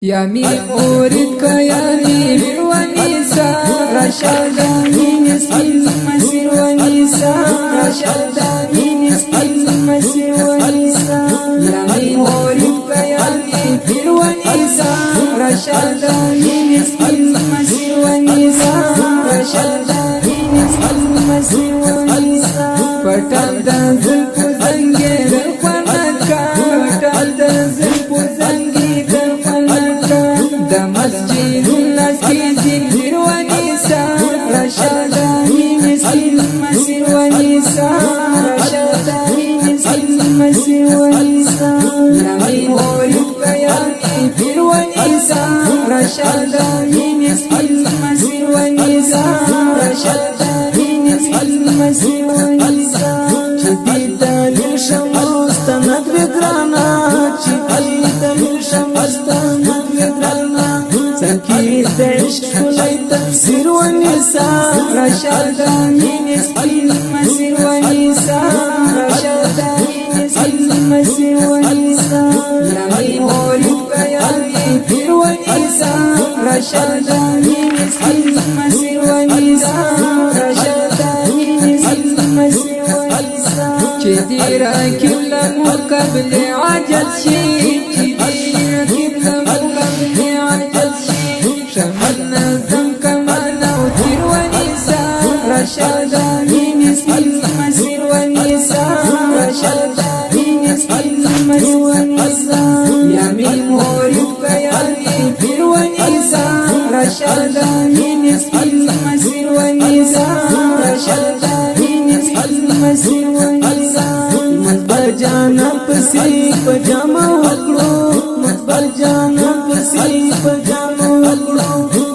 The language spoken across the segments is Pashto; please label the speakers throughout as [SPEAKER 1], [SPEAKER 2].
[SPEAKER 1] يا مي أريدك يا مي ونساء رشدا من اسم المسير ونساء رشدا من اسم المسير ونساء يا مي أريدك يا مي ونساء رشدا من اسم المسير ونساء رشدا من اسم المسير ونساء پټل د زلف زنګي در پنکا پټل د زلف زنګي در پنکا د مسجد الاسکی ونساء رشدا من اسم المسير ونساء رشدا من اسم المسير ونساء يا مي أريدك يا مي ونساء رشدا من اسم المسير ونساء رشدا من اسم المسير ونساء جديد للشمستند بقرانا جديد للشمستند بقرانا سكيت عشق لي تفسير ونساء رشدا من اسم المسير ونساء رشدا من اسم المسير ونساء يا مي أريدك يا مي ونساء رشدا من اسم المسير ونساء رشدا من اسم المسير ونساء جديرا كل مقابل عجل شيء جديرا كل مقابل عجل شيء شملنا الزم كما نوتر ونساء رشدا من اسم المسير ونساء رشدا من اسم المسير ونساء يا مي أريدك يا مي ونساء رشدا من اسم المسير ونساء رشدا من اسم المسير ونساء مدبر جانا پسی پجاما وکړو مدبر جانا پسی پجاما وکړو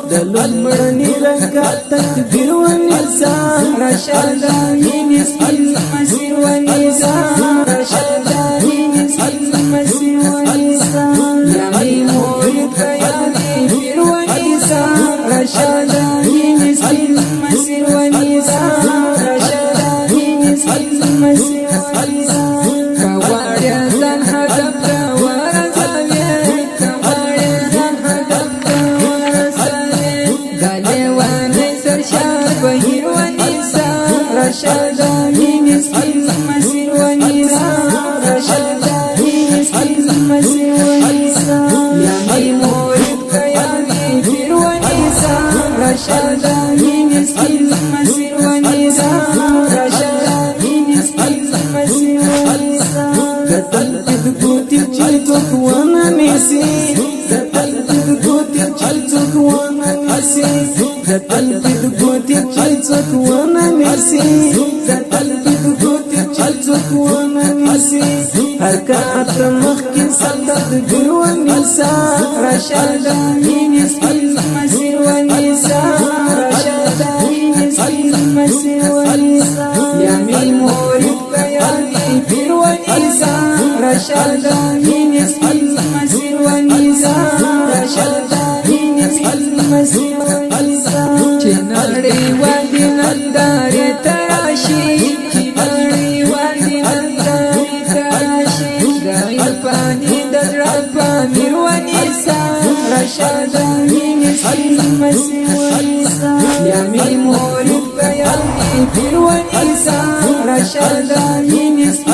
[SPEAKER 1] دلول مړنی رنگا تکبیر ونساء رشدا من اسم المسير ونساء رشدا من اسم المسير ونساء يا مي أريدك يا مي ونساء رشدا من اسم المسير ونساء رشدا من اسم المسير ونساء كواريا زن هدف ورسالي كواريا زن هدف ورسالي غالي ونسر شار بهير ونساء رشدا من اسم المسير ونساء رشدا من اسم المسير ونساء يا مي أريدك يا مي ونساء رشدا من اسم المسير ونساء رشدا من اسم المسير ونساء قتل تدقوتي جلتك وانا نسي قتل تدقوتي جلتك وانا نسي قتل تدقوتي جلتك وانا نسي قتل تدقوتي جلتك وانا نسي حركات مخي صدق قل ونساء رشدا من اسم المسير ونساء رشدا من اسم المسير ونساء يا مي أريدك يا مي ونساء رشدا من اسم المسير ونساء رشدا من اسم المسير ونساء چناري وادي نندار تراشي چناري وادي نندار تراشي غير پاني درپا مير ونساء رشدا من اسم المسير ونساء يا مي أريدك يا مي ونساء رشدا من اسم